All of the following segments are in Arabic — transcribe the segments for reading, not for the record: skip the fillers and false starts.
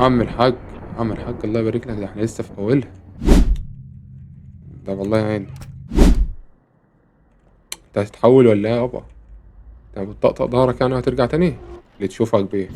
عم الحاج، عم الحاج الله يبارك لك، ده احنا لسه في اولها. ده والله يعينك. انت هتتحول ولا ايه يابا؟ انت بتطقطق ضهرك يعني وهترجع تاني اللي تشوفك بيه.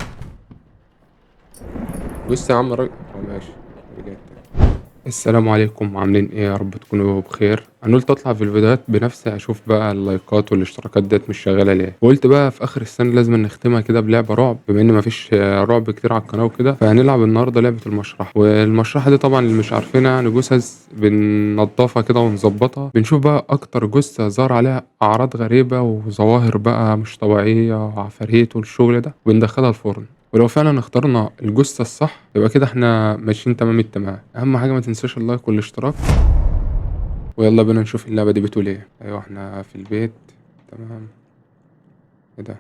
بص يا عم الراجل هو ماشي. رجعت تاني. السلام عليكم، عاملين ايه؟ يا رب تكونوا بخير. انا قلت اطلع في الفيديوهات بنفسي اشوف بقى اللايكات والاشتراكات ديت مش شغاله ليه، وقلت بقى في اخر السنه لازم نختمها كده بلعبه رعب، بما ان مفيش رعب كتير على القناه وكده، فهنلعب النهارده لعبه المشرحه. والمشرحه دي طبعا اللي مش عارفينها يعني جثث بننضفها كده ونظبطها، بنشوف بقى اكتر جثه ظهر عليها اعراض غريبه وظواهر بقى مش طبيعيه وعفاريت والشغل ده، وبندخلها الفرن. ولو فعلا اخترنا الجثة الصح يبقى كده احنا ماشيين تمام التمام. اهم حاجة ما تنساش اللايك والاشتراك، ويلا بينا نشوف اللعبة دي بتقول ايه. ايوه احنا في البيت. تمام. ايه ده؟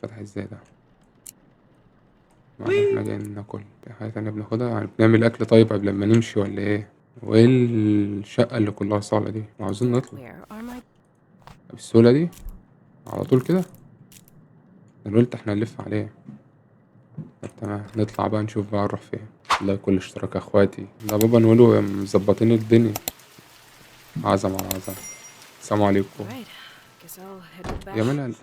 فتح ازاي ده؟ معنى احنا جايين ناكل في حاجة تانية بناخدها يعني؟ بنعمل اكل طيب قبل ما نمشي ولا ايه؟ وايه الشقة اللي كلها صالة دي؟ عاوزين نطلع بالسهولة دي على طول كده؟ انا قلت احنا نلف عليه. طب تمام، نطلع بقى نشوف بقى نروح فين. الله يكون اشتراك يا اخواتي، ده بابا نقوله مظبطين الدنيا. عظمة على عظمة. السلام عليكم. يا ملل.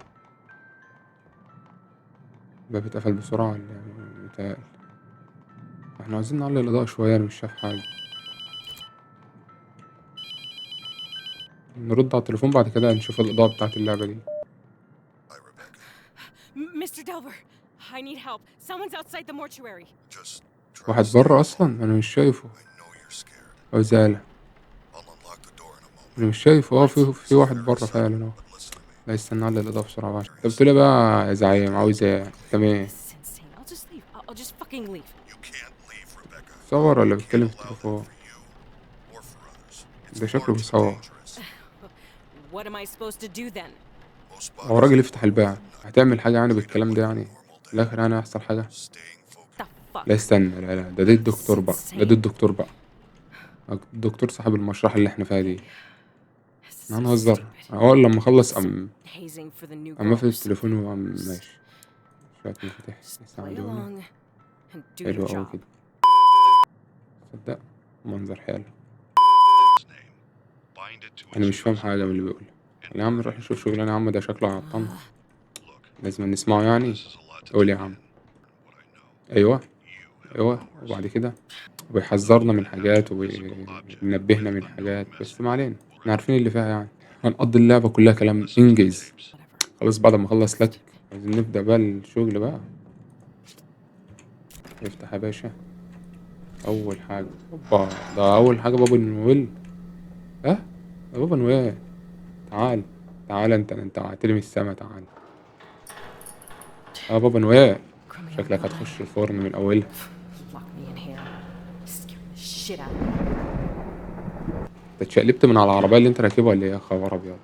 الباب اتقفل بسرعة ولا إيه؟ متهيألي. احنا عايزين نعلي الإضاءة شوية، أنا مش شايف حاجة. نرد على التليفون بعد كده نشوف الإضاءة بتاعت اللعبة دي. Hi, Rebecca. Mr. Delver, I need help. Someone's outside the mortuary. Just try to واحد stay بره calm. أصلا أنا مش شايفه. I know you're scared. أو زعلة. I'll unlock the door in a moment. أنا مش شايفه. في This is واحد very بره فعلا أهو. sudden, but listen to me. لا استنى نعلي الإضاءة بسرعة بقى. طب بتقول إيه بقى يا زعيم؟ عاوز إيه؟ تمام إيه؟ This is insane. I'll just leave. I'll just fucking leave. You can't leave, Rebecca. صور ولا I can't بيتكلم في allow that التليفون؟ for you or for others. ده It's far شكله too بيصور. dangerous. What am I supposed to do then? Most هو bodies راجل end يفتح up with a الباب، nut. هتعمل حاجة يعني They do بالكلام ده whatever يعني؟ normal في day. الآخر يعني هيحصل حاجة؟ Staying The focused. لا fuck? استنى، لا ده الدكتور بقى، ده الدكتور بقى. الدكتور صاحب المشرحة اللي احنا فيها دي. This is احنا so هنهزر. stupid. اول لما اخلص Some hazing for the new اما girl في or التليفون something. وقام ماشي. شوية مفاتيح Just play يساعدوني. along and do حلو your اوي job. كده. صدق منظر حلو. His name. Bind it to انا its مش فاهم user حاجة من اللي بيقوله. يا عم نروح نشوف شغلنا يا عم، ده شكله عطلنا. Look, لازم نسمعه يعني. this is a lot to قول يا take عم. in. What I know. ايوه You have ايوه. powers. وبعد كده وبيحذرنا من حاجات Physical object وبينبهنا with من unknown حاجات، بس ما message علينا. will احنا عارفين اللي activate. فيها يعني. هنقضي اللعبة كلها كلام Listen to the انجز. tapes. Whatever. خلاص بعد ما اخلص لك عايزين نبدأ بقى الشغل بقى. افتح يا باشا. اول حاجة اوبا، ده اول حاجة بابا نويل. اه يا بابا نويل. تعال. تعال انت وقعتلي من السما. تعال. اه بابا نويل. Crummy old شكلك woman. هتخش الفرن من اولها. Lock me in here. Scaring the shit out of me. انت اتشقلبت من على العربية اللي انت راكبها ولا ايه يا خبر ابيض؟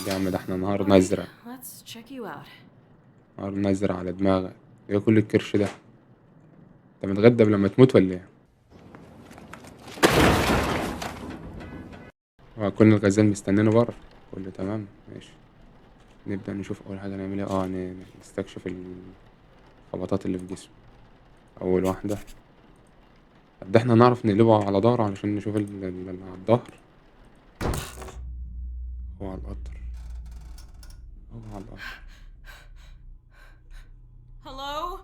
يا عم ده احنا نهار Alright, نزرق. let's check you out. نهار نزرق على دماغك. ايه كل الكرش ده؟ انت متغدى قبل ما تموت ولا ايه؟ وكل الغزال مستنينه بره. كله تمام ماشي. نبدأ نشوف أول حاجة نعمل ايه. نستكشف الخبطات اللي في جسمه. أول واحدة. طب ده احنا نعرف نقلبه على ظهره علشان نشوف اللي على الظهر. هو على القطر. هو على القطر. Hello?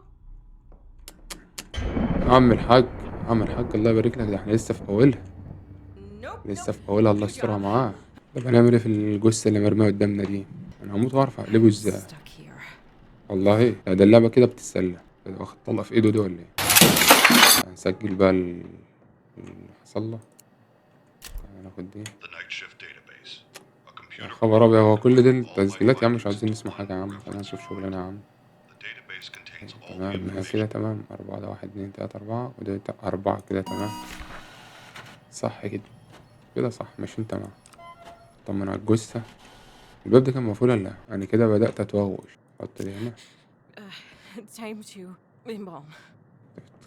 عم الحاج، عم الحاج الله يبارك لك، ده احنا لسه في أولها. Nope, لسه nope. في أولها، الله Good يسترها job. معاه. طب هنعمل ايه في الجثة اللي مرمية قدامنا دي؟ أنا هموت وأعرف أقلبه ازاي. Stuck here. والله لا، ده اللعبة كده بتتسلى. ده واخد طلقة في ايده دي ولا ايه؟ هنسجل بقى اللي حصل له. هناخد دي. The night shift database. A يا computer خبر ابيض، هو كل دي program with all my التسجيلات يا عم؟ مش findings عاوزين into نسمع حاجة يا عم، خلينا نشوف شغلنا يا عم. The database contains all the تمام هي information. كده تمام. أربعة، ده واحد اتنين تلاتة أربعة، وده أربعة كده تمام. صح كده. كده صح ماشيين تمام. طمن على الجثة. الباب ده كان مقفول ولا لأ؟ أنا كده بدأت أتوغوش. حط دي هنا. Time to embalm.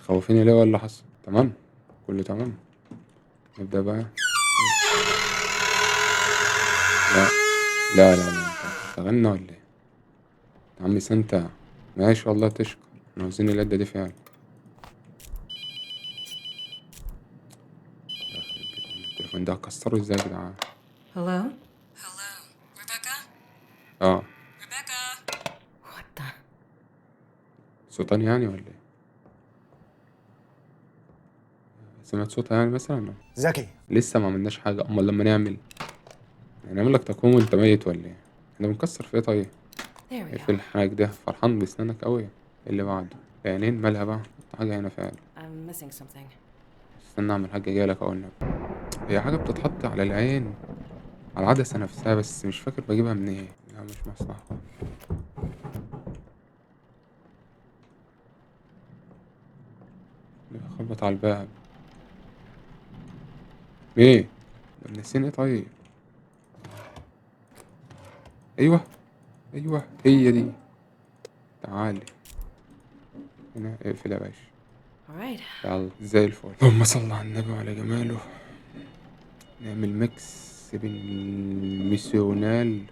تخوفيني ليه ولا حصل؟ تمام. كله تمام. نبدأ بقى. لا لا لا لا، انت غنى ولا ايه؟ يا عم سانتا. ماشي والله تشكر. احنا عاوزين العدة دي فعلا. التليفون ده هكسره ازاي يا جدعان؟ Hello? Hello? Rebecca? اه Rebecca? What the? صوتان يعني ولا ايه؟ سمعت صوتها يعني مثلا؟ زكي، لسه ما عملناش حاجة، امال لما نعمل هنعمل لك تقويم وانت ميت ولا ايه؟ احنا بنكسر في ايه طيب؟ There we اقفل go. الحاج ده، فرحان بسنانك قوي. اللي بعده العينين مالها بقى؟ حاجة هنا فعلا. I'm missing something. استنى اعمل حاجة جايلك اقول لك. هي حاجة بتتحط على العين، على العدسة نفسها، بس مش فاكر بجيبها منين. لا مش مصلحة. خبط على الباب. ايه ده منسين ايه طيب؟ ايوه ايوه هي دي. تعالي هنا، اقفل يا باشا. Alright. يلا زي الفل. اللهم صل على النبي وعلى جماله. نعمل ميكس بين الميسيونال،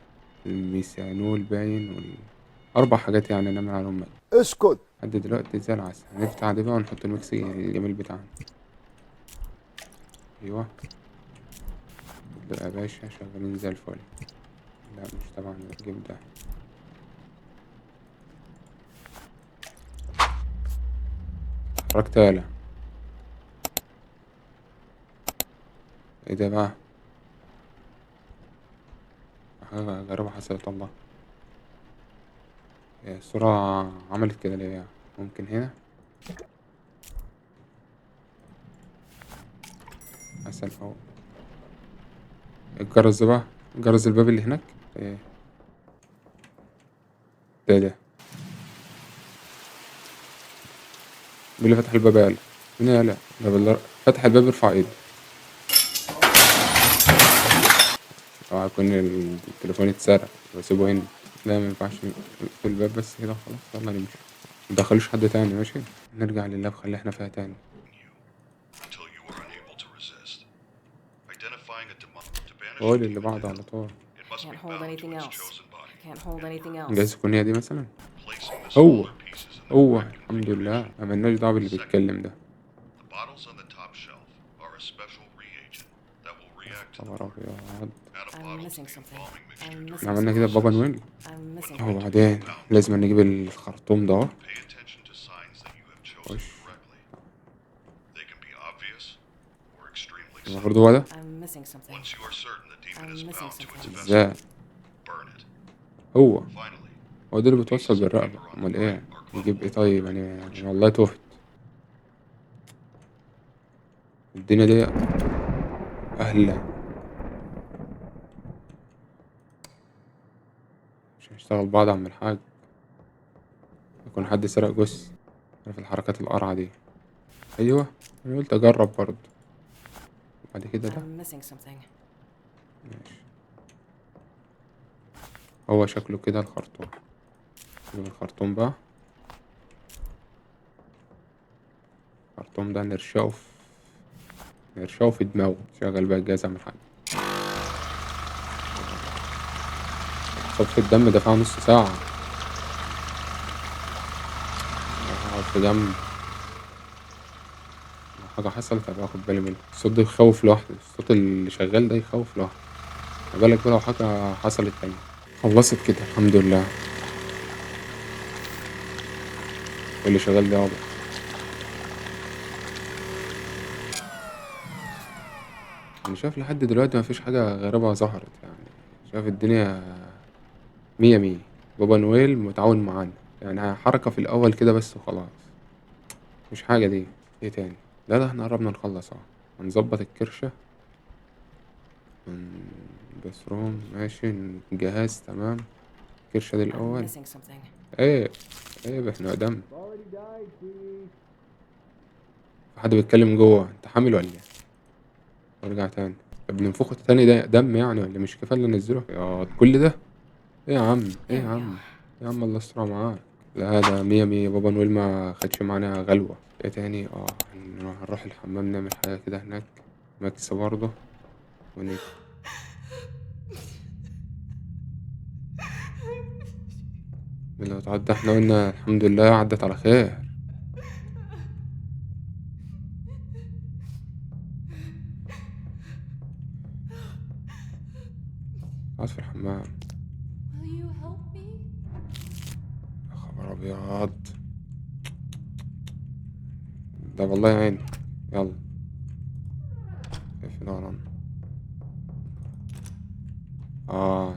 الميسانول باين، أربع حاجات يعني نعمل عليهم ميكس. اسكت. لحد دلوقتي زي العسل. هنفتح دي بقى ونحط الميكس الجميل بتاعنا. أيوه كده يا باشا شغالين زي الفل. لا مش طبعا نجيب ده. حركت آلة. ايه ده بقى؟ حاجة غريبة حصلت والله. هي الصورة عملت كده ليه؟ ممكن هنا حسن أو الجرس ده بقى، جرس الباب اللي هناك. ايه ده؟ مين اللي فتح الباب يالا؟ مين يالا؟ ده بالله فتح الباب يرفع ايده. اوعى يكون التليفون اتسرق واسيبه هنا. لا ما ينفعش في الباب بس كده خلاص. يلا نمشي، مندخلوش حد تاني. ماشي نرجع لله خلي احنا فيها تاني. until you are unable to resist. Identifying a demon to banish قول a اللي demon بعده to على طول. hell, it must be Can't hold bound to anything its else. chosen body. Can't hold anything جايز else. تكون هي دي مثلا. Placing the هو smaller pieces in the هو correct الحمد لله configuration. ما ملناش دعوة باللي بيتكلم ده. The bottles on the top shelf are a special reagent that will react to the خبر water. ابيض. Add a I'm bottle to missing the something. embalming mixture I'm during missing احنا the عملنا كده في something. بابا process. نويل. I'm missing هو something. بعدين لازم نجيب الخرطوم ده اهو. Pay attention to signs that you have chosen وش correctly. They can be obvious or extremely المفروض subtle. هو ده. I'm missing something. Once you are certain the demon I'm is missing bound to its something. ازاي؟ vessel, burn it. هو Finally, هو ده اللي the بتوصل pieces of بالرقبة. paper on the امال right ايه؟ are نجيب ايه glowable طيب؟ under يعني infrared والله تهت. الدنيا دي اهلا. مش هنشتغل بعض عم الحاج. يكون حد سرق جثة. عارف الحركات القرعة دي. ايوه انا قلت اجرب برضه. بعد كده ده I'm missing something. ماشي. هو شكله كده الخرطوم. نجيب الخرطوم بقى. الخرطوم ده نرشقه في دماغه. شغل بقى الجهاز عم الحاج. صف الدم ده فيها نص ساعة. اقعد في جنب. لو حاجة حصلت هبقى اخد بالي منها. الصوت ده يخوف لوحده. الصوت اللي شغال ده يخوف لوحده. ما بالك بقى لو حاجة حصلت تاني. خلصت كده الحمد لله. واللي شغال ده واضح. انا شايف لحد دلوقتي مفيش حاجة غريبة ظهرت يعني. شايف الدنيا مية مية. بابا نويل متعاون معانا يعني. حركة في الأول كده بس وخلاص. مش حاجة دي. ايه تاني؟ لا ده احنا قربنا نخلص اهو. هنظبط الكرشة. بس روم ماشي. الجهاز تمام. الكرشة دي I'm الأول. missing something. ايه ايه احنا قدام. في حد بيتكلم جوه. انت حامل ولا ايه؟ ارجع تاني. طب ننفخه تاني ده دم يعني ولا مش كفاية اللي ننزله يا كل ده؟ ايه يا عم ايه There يا we عم. go. يا عم الله يستر معاك. لا ده مية مية. بابا نويل ما خدش معانا غلوة. ايه تاني؟ هنروح الحمام نعمل حاجة كده هناك. ماكس برضه. ون... لو تعدى احنا قلنا الحمد لله عدت على خير. قعد في الحمام. Will you help me? يا خبر ابيض، ده والله عيني. يلا في نارا.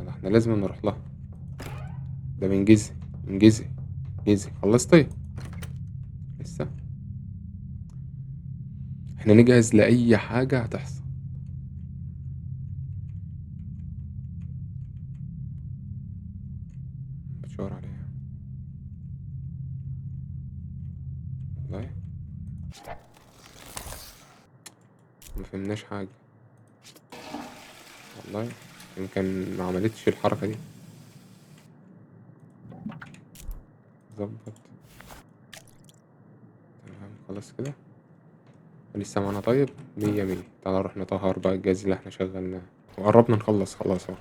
ده احنا لازم نروح لها. ده من جيزي، من جيزي. جيزي خلصتي لسه. احنا نجهز لأي حاجة هتحصل. بتشاور عليها والله. ما فهمناش حاجة والله. يمكن ما عملتش الحركة دي. ظبط تمام خلاص كده. لسه معانا طيب 100. تعالى نروح نطهر بقى الجهاز اللي احنا شغلناه، وقربنا نخلص خلاص اهو.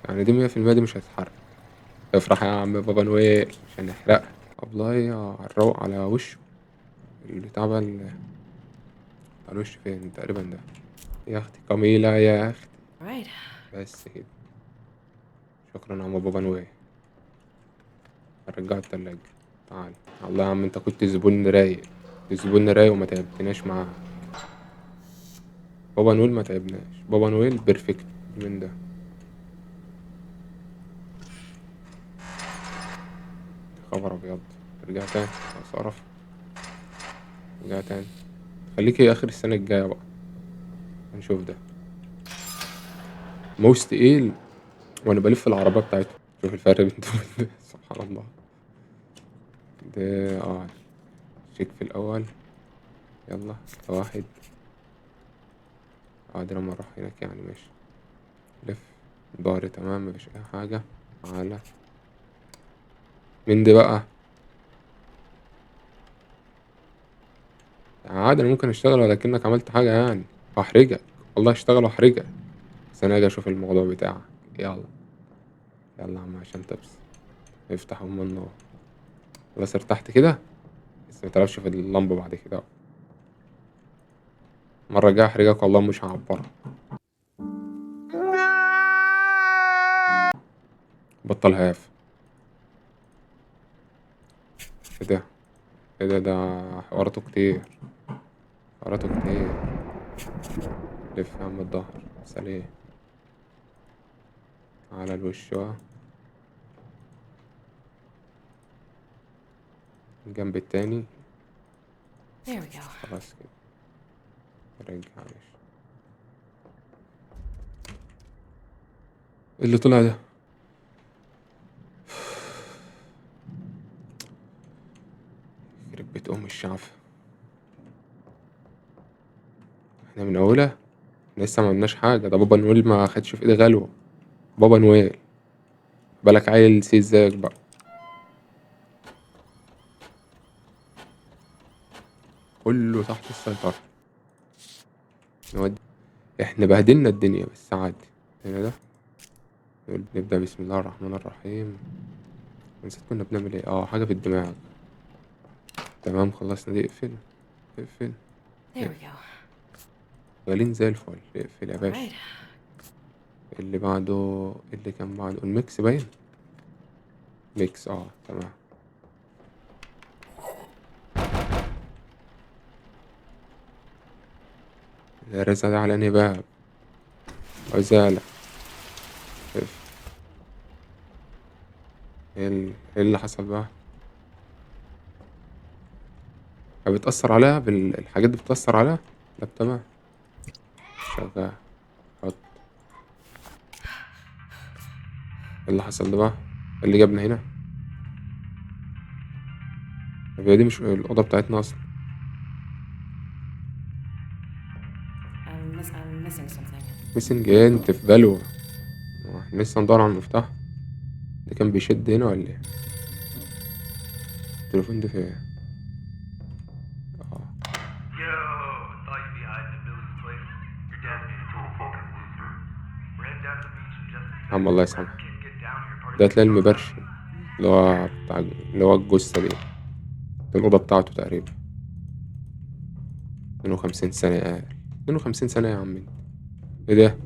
يعني دي 100% دي مش هتتحرق. افرح يا عم بابا نويل مش هنحرقها. والله على الروق على وشه. البتاع بقى على الوش فين تقريبا ده. يا اختي كاميلا يا اختي. Right. بس كده. شكرا يا عم بابا نويل. رجع التلاجة. تعال. الله يا عم انت كنت زبون رايق. زبون رايق وما تعبتناش معاه. بابا نويل ما تعبناش. بابا نويل بيرفكت من ده. خبر ابيض. رجع تاني خلاص قرف. رجع تاني. خليكي اخر السنة الجاية بقى هنشوف ده. موست تقيل وانا بلف العربية بتاعته. شوف الفرق بين ده وبين ده. سبحان الله. ده شيك في الاول. يلا ده واحد. دي لما نروح هناك يعني ماشي. لف. ضهري تمام مفيش اي حاجة. تعالى. مين دي بقى؟ عادي انا ممكن اشتغل ولكنك عملت حاجة يعني. هحرجك. والله اشتغل واحرجك. بس انا اجي اشوف الموضوع بتاعك. يلا. يلا يا عم عشان تبس. افتح ام النور. خلاص ارتحت كده. بس متعرفش في اللمبة بعد كده. مرة جاي احرجك والله مش هعبرك. بطل هاف. ايه ده؟ ايه ده حواراته كتير. حواراته كتير. لف يا عم الظهر. سلام. على الوش بقى. الجنب التاني. There we go. خلاص كده. رجع معلش. إيه اللي طلع ده؟ يخرب بيت ام الشعف. احنا من اولها. لسه ما عملناش حاجة. ده بابا نويل ما خدش في ايدي غلوة. بابا نويل. بالك عيل سي ازيك بقى. كله تحت السيطرة. نودي. احنا بهدلنا الدنيا بس عادي. هنا ده. نبدأ بسم الله الرحمن الرحيم. نسيت كنا بنعمل ايه. حاجة في الدماغ. تمام خلصنا دي. اقفل. اقفل. There we go. شغالين زي الفل. اقفل يا All باشا. right. اللي بعده. اللي كان بعده الميكس باين. ميكس تمام. الرزع ده على انهي باب؟ عزالة. اقفل. ايه اللي حصل بقى؟ بتأثر عليها بالحاجات دي بتأثر عليها. لا تمام. شغال. حط. ايه اللي حصل ده بقى؟ إيه اللي جابنا هنا؟ طب هي دي مش الأوضة بتاعتنا أصلا. I'm missing something. ميسنج ايه انت في بلوة. احنا لسه ندور على المفتاح. ده كان بيشد هنا ولا ايه؟ التليفون ده فين؟ اه Yo, thought you'd be hiding at Billy's place. Your dad made a total fucking loser. Ran down to the beach and just يا عم الله يسامحك. can't get down here. Part of ده the تلاقي المبرشم. اللي هو الجثة دي، الأوضة بتاعته تقريبا. 52 سنة قال. 52 سنة يا عم انت. ايه ده؟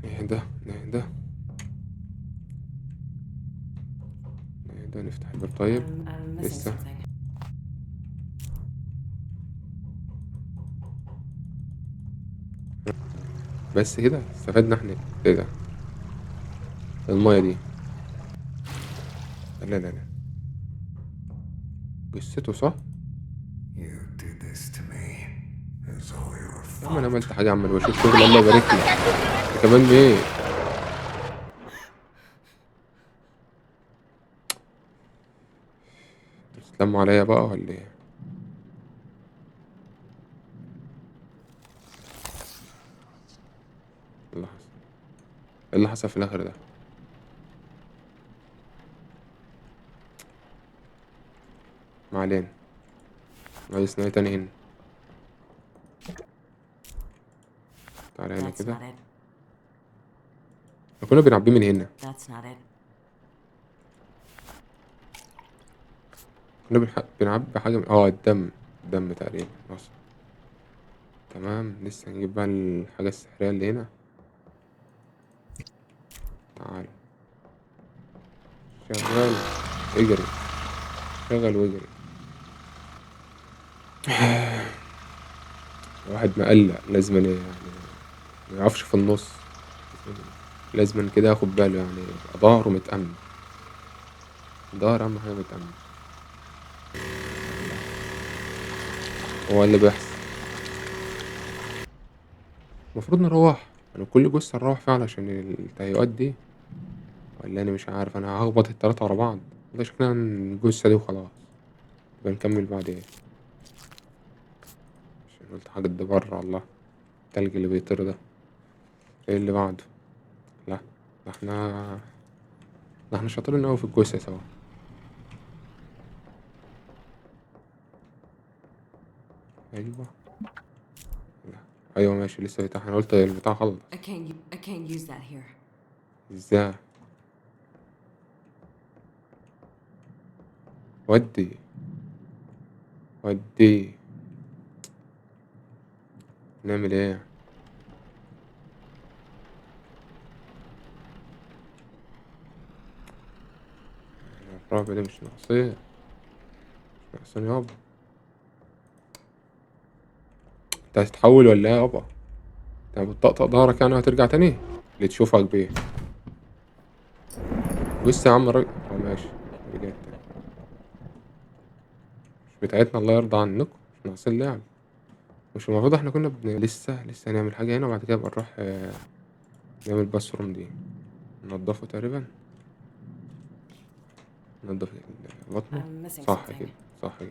ايه ده؟ ايه ده؟ ايه ده؟ نفتح الباب طيب. I'm missing لسه. something. بس كده استفدنا احنا. ايه ده؟ المية دي. لا لا لا، جثته صح؟ You did this to me. It's all your يا عم انا fault. عملت حاجة يا عم، انا بشوف شغل الله يبارك لك. انت كمان ايه؟ بتتلموا عليا بقى ولا ايه؟ ايه اللي حصل؟ ايه اللي حصل في الاخر ده؟ ما علينا. ناقصنا ايه تاني هنا؟ تعالى هنا That's كده. not it. احنا كنا بنعبيه من هنا. That's not it. كنا بنعبي حاجة الدم تقريبا اصلا. تمام، لسه نجيب بقى الحاجة السحرية اللي هنا. تعال. شغال. اجري. شغل واجري. واحد مقلق لازم يعني ما يقفش في النص. لازم كده ياخد باله يعني يبقى ظهره متأمن. ظهر أهم حاجة متأمن. هو اللي بيحصل. المفروض نروح يعني كل جثة نروح فيها علشان التهيؤات دي، ولا أنا مش عارف. أنا هخبط التلاتة ورا بعض. ده شكلها الجثة دي وخلاص. يبقى نكمل بعدين عشان قلت حاجة دي بره. الله، التلج اللي بيطير ده. ايه اللي بعده؟ لا، ده احنا شاطرين أوي في الجثة سوا. أيوه. لا. أيوه ماشي، لسه بتاع. أنا قلت البتاع خلص. I can't use that here. ازاي؟ ودي ودي. نعمل ايه؟ الرعب دي مش ناقصين. مش ناقصين يابا. انت هتتحول ولا ايه يابا؟ انت بتطقطق ضهرك يعني وهترجع تاني اللي تشوفك بيه. بص يا عم الراجل. ماشي. رجعت تاني. مش بتاعتنا الله يرضى عنكم. مش ناقصين لعب. مش المفروض احنا كنا لسه هنعمل حاجة هنا وبعد كده بقى نروح نعمل باثروم دي. ننضفه تقريبا. ننضف بطنه. I'm missing صح something. كده. صح كده.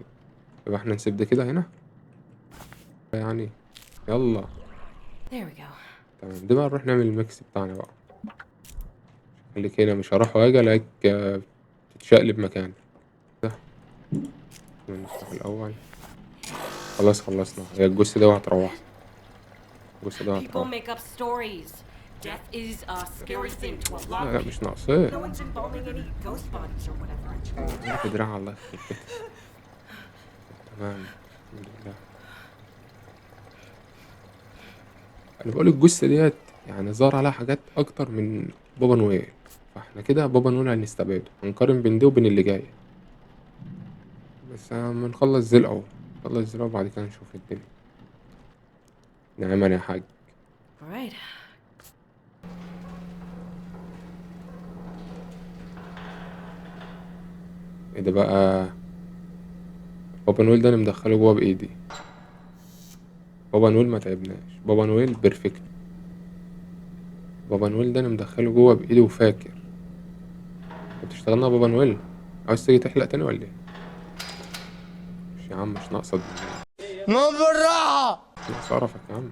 يبقى احنا نسيب ده كده هنا يعني. يلا. There we go. تمام، دي بقى نروح نعمل الميكس بتاعنا بقى. خليك هنا، مش هروح واجي الاقيك تتشقلب مكاني. ده نفتح الأول. خلاص خلصنا. هي الجثة دي وهتروح. الجثة دي People هتروح. make up stories. Death is a scary thing to a lot لا of مش people. ناقصين. No one's embalming any ghost bodies or whatever. في دراع الله يخرب بيتك. تمام الحمد لله. انا بقول الجثة ديت يعني ظهر عليها حاجات اكتر من بابا نويل، فاحنا كده بابا نويل هنستبعده. هنقارن بين دي وبين اللي جاي. بس اما نخلص زلقه. نخلص زلقه وبعد كده نشوف الدنيا. نعم يا حاج. All right. ايه ده بقى؟ بابا نويل ده انا مدخله جوه بايدي. بابا نويل ما تعبناش. بابا نويل بيرفكت. بابا نويل ده انا مدخله جوه بايدي وفاكر. كنت اشتغلنا بابا نويل. عاوز تيجي تحلق تاني ولا ايه؟ مش يا عم، مش ناقصة. ما بالراحة. مش ناقصة قرفك يا عم.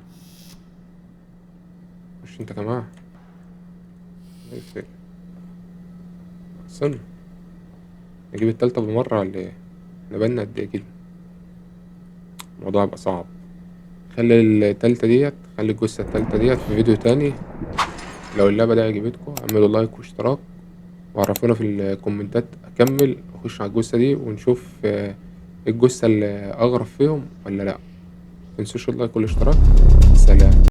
مش انت كمان. ايه الفكرة؟ ناقصنا. نجيب التالتة بالمرة ولا ايه؟ احنا بقالنا قد ايه كده؟ الموضوع هيبقى صعب. خلي التالتة ديت، خلي الجثة التالتة ديت في فيديو تاني لو اللعبة دي عجبتكم اعملوا لايك واشتراك، وعرفونا في الكومنتات اكمل اخش على الجثة دي ونشوف الجثة اللي اغرب فيهم ولا لا. متنسوش اللايك والاشتراك. سلام.